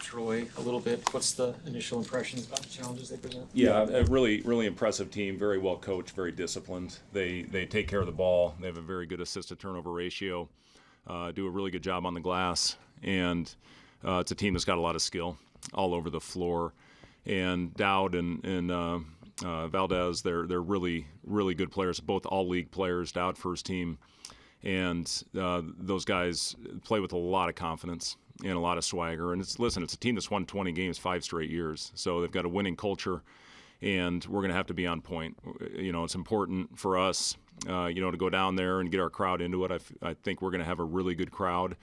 Troy a little bit. What's the initial impressions about the challenges they present? Yeah, a really impressive team. Very well coached, very disciplined. They take care of the ball. They have a very good assist to turnover ratio. Do a really good job on the glass, and it's a team that's got a lot of skill all over the floor. And Dowd and Valdez, they're really good players. Both all league players. Dowd first team, and those guys play with a lot of confidence and a lot of swagger. And it's a team that's won 20 games 5 straight years. So they've got a winning culture, and we're going to have to be on point. It's important for us, to go down there and get our crowd into it. I think we're going to have a really good crowd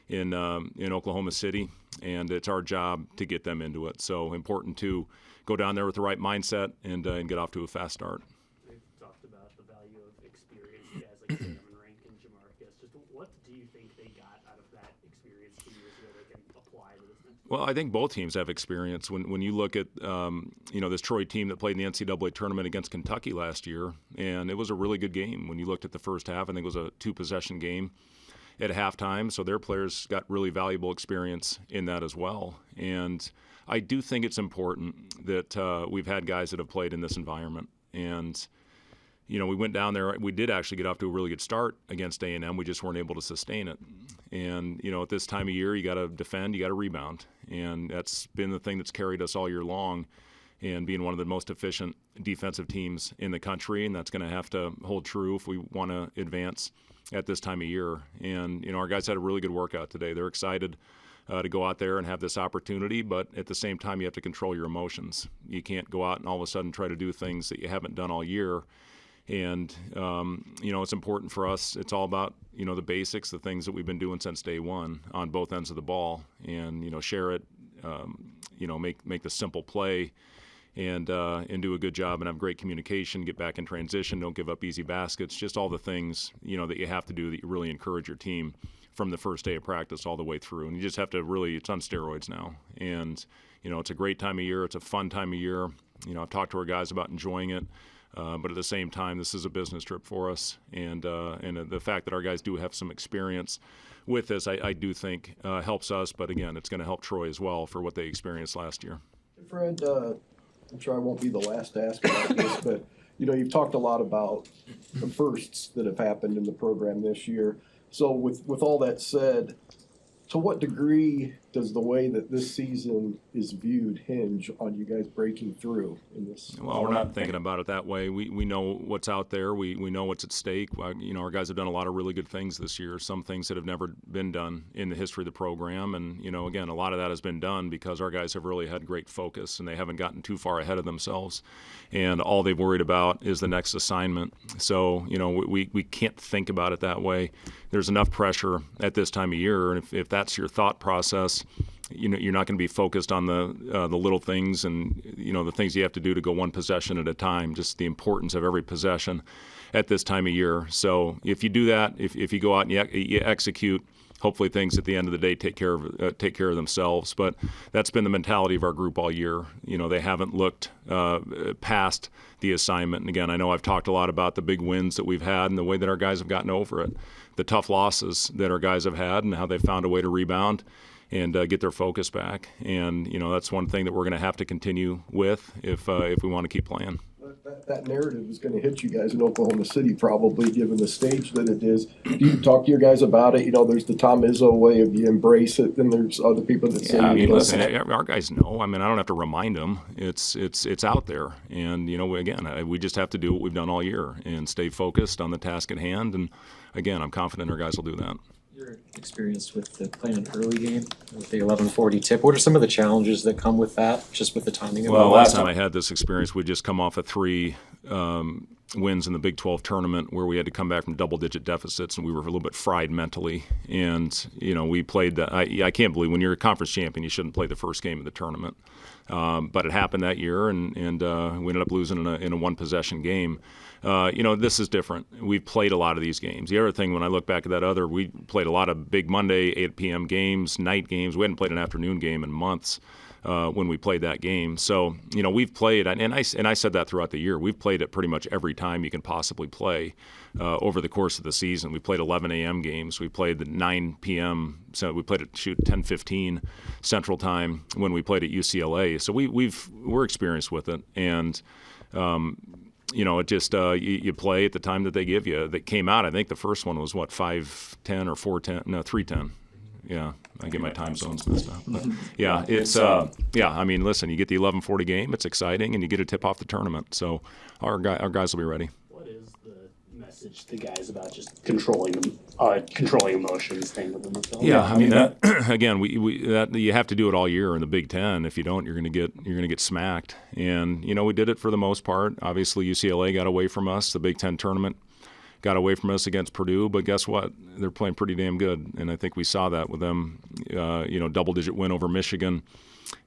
in Oklahoma City, and it's our job to get them into it. So important to go down there with the right mindset and get off to a fast start. We've talked about the value of experience, guys like Sam and Rank and Jamarcus. Just what do you think they got out of that experience 2 years ago that can apply to this next? Well, I think both teams have experience. When you look at this Troy team that played in the NCAA tournament against Kentucky last year, and it was a really good game. When you looked at the first half, I think it was a 2-possession game at halftime, so their players got really valuable experience in that as well. And I do think it's important that we've had guys that have played in this environment. And we went down there. We did actually get off to a really good start against A&M. We just weren't able to sustain it. And at this time of year, you got to defend, you got to rebound, and that's been the thing that's carried us all year long. And being one of the most efficient defensive teams in the country, and that's going to have to hold true if we want to advance at this time of year. And our guys had a really good workout today. They're excited to go out there and have this opportunity, but at the same time you have to control your emotions. You can't go out and all of a sudden try to do things that you haven't done all year. And it's important for us. It's all about the basics, the things that we've been doing since day one on both ends of the ball, and share it, make the simple play, and do a good job and have great communication, get back in transition, don't give up easy baskets, just all the things, that you have to do that you really encourage your team from the first day of practice all the way through. And you just have to it's on steroids now. And, it's a great time of year. It's a fun time of year. I've talked to our guys about enjoying it. But at the same time, this is a business trip for us. And the fact that our guys do have some experience with this, I do think helps us. But again, it's going to help Troy as well for what they experienced last year. Fred, I'm sure I won't be the last to ask about this, but you've talked a lot about the firsts that have happened in the program this year. So with all that said, to what degree does the way that this season is viewed hinge on you guys breaking through in this? Well, we're not thinking about it that way. We know what's out there. We know what's at stake. Our guys have done a lot of really good things this year, some things that have never been done in the history of the program. And, again, a lot of that has been done because our guys have really had great focus, and they haven't gotten too far ahead of themselves. And all they've worried about is the next assignment. So, we can't think about it that way. There's enough pressure at this time of year, and if that's your thought process, you're not going to be focused on the little things and the things you have to do to go one possession at a time. Just the importance of every possession at this time of year. So if you do that, if you go out and you execute, hopefully things at the end of the day take care of themselves. But that's been the mentality of our group all year. They haven't looked past the assignment. And again, I know I've talked a lot about the big wins that we've had and the way that our guys have gotten over it, the tough losses that our guys have had, and how they've found a way to rebound and get their focus back. And that's one thing that we're going to have to continue with if we want to keep playing. That narrative is going to hit you guys in Oklahoma City, probably, given the stage that it is. Do you talk to your guys about it? There's the Tom Izzo way of you embrace it, and there's other people that say, listen, our guys know. I don't have to remind them. It's out there. And, again, we just have to do what we've done all year and stay focused on the task at hand. And, again, I'm confident our guys will do that. Your experience with playing an early game with the 11:40 tip, what are some of the challenges that come with that, just with the timing of it? Well, last time I had this experience, we'd just come off of 3 wins in the Big 12 tournament where we had to come back from double-digit deficits, and we were a little bit fried mentally. And, we played I can't believe when you're a conference champion, you shouldn't play the first game of the tournament. But it happened that year, and we ended up losing in a one-possession game. This is different. We've played a lot of these games. The other thing, when I look back at that we played a lot of big Monday, 8 p.m. games, night games. We hadn't played an afternoon game in months when we played that game. So, we've played, and I said that throughout the year, we've played it pretty much every time you can possibly play. over the course of the season. We played 11 a.m. games. We played the 9 p.m. So we played at 10:15 Central Time when we played at UCLA. So we're experienced with it, and it just you play at the time that they give you. That came out. I think the first one was 5:10 or 4:10? No, 3:10. Yeah, I get my time zones messed up. But yeah, it's I mean, listen, you get the 11:40 game. It's exciting, and you get a tip off the tournament. So our guys will be ready. What is the message to guys about just controlling emotions, staying within the film? Yeah, I mean that again. That you have to do it all year in the Big Ten. If you don't, you're gonna get smacked. And we did it for the most part. Obviously, UCLA got away from us. The Big Ten tournament got away from us against Purdue, but guess what? They're playing pretty damn good, and I think we saw that with them. Double-digit win over Michigan,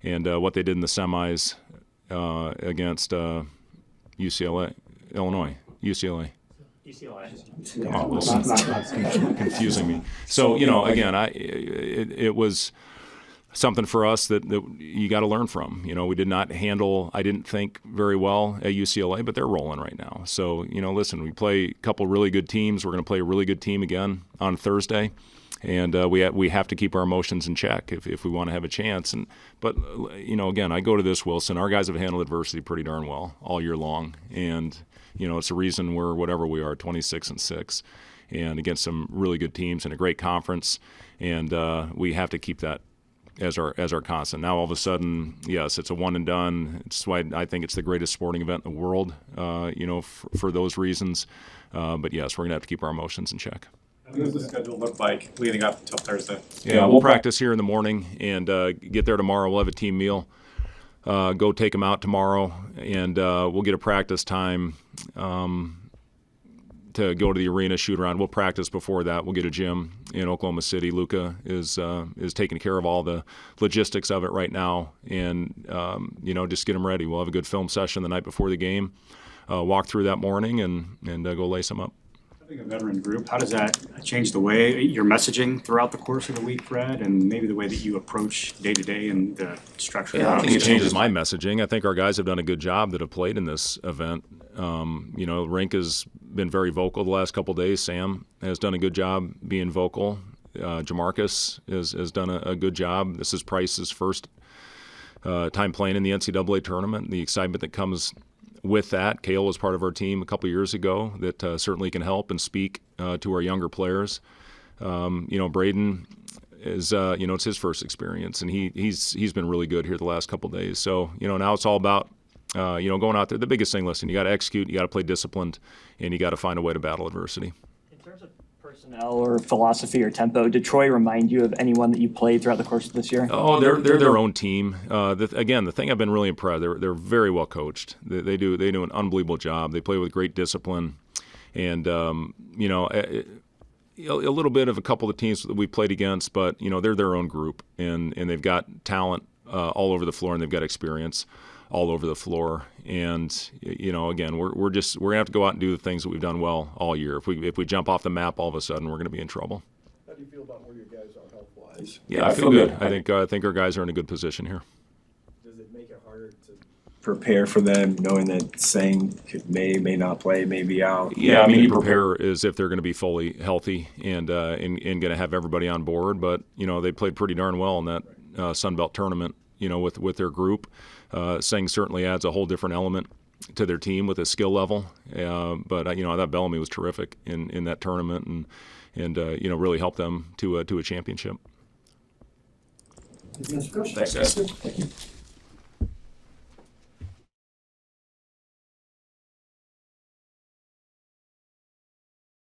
and what they did in the semis against UCLA. Come on, Wilson. Confusing me. So, again, it was something for us that you got to learn from. We did not handle, I didn't think, very well at UCLA, but they're rolling right now. So, listen, we play a couple really good teams. We're going to play a really good team again on Thursday. And we have to keep our emotions in check if we want to have a chance. But again, I go to this, Wilson. Our guys have handled adversity pretty darn well all year long. And, it's a reason we're whatever we are, 26-6, and against some really good teams and a great conference. And we have to keep that as our constant. Now all of a sudden, yes, it's a one and done. It's why I think it's the greatest sporting event in the world. For those reasons. But yes, we're gonna have to keep our emotions in check. What does the schedule look like leading up until Thursday? Yeah, we'll practice here in the morning and get there tomorrow. We'll have a team meal. Go take them out tomorrow, and we'll get a practice time to go to the arena, shoot around. We'll practice before that. We'll get a gym in Oklahoma City. Luca is taking care of all the logistics of it right now, and just get them ready. We'll have a good film session the night before the game. Walk through that morning and go lace them up. Having a veteran group, how does that change the way you're messaging throughout the course of the week, Fred, and maybe the way that you approach day to day and the structure? Yeah, I don't think it changes my messaging. I think our guys have done a good job that have played in this event. Rink has been very vocal the last couple of days. Sam has done a good job being vocal. Jamarcus has done a good job. This is Price's first time playing in the NCAA tournament. The excitement that comes with that. Cale was part of our team a couple years ago that certainly can help and speak to our younger players. Braden is, it's his first experience, and he's been really good here the last couple days. So, now it's all about, going out there. The biggest thing, listen, you got to execute, you got to play disciplined, and you got to find a way to battle adversity. In terms of personnel or philosophy or tempo, did Troy remind you of anyone that you played throughout the course of this year? Oh, they're their own team. The thing I've been really impressed, they're very well coached. They do an unbelievable job. They play with great discipline, and a little bit of a couple of teams that we played against, but they're their own group, and they've got talent all over the floor, and they've got experience all over the floor. And again, we're gonna have to go out and do the things that we've done well all year. If we jump off the map, all of a sudden we're gonna be in trouble. How do you feel about where your guys are health-wise? Yeah, I feel good. I think our guys are in a good position here. Does it make it harder to prepare for them, knowing that Sang may not play, may be out? Yeah, I mean, you prepare as if they're going to be fully healthy and going to have everybody on board. But they played pretty darn well in that Sun Belt tournament. With their group, Sang certainly adds a whole different element to their team with his skill level. But I thought Bellamy was terrific in that tournament and really helped them to a championship. Thanks, guys. Thank you.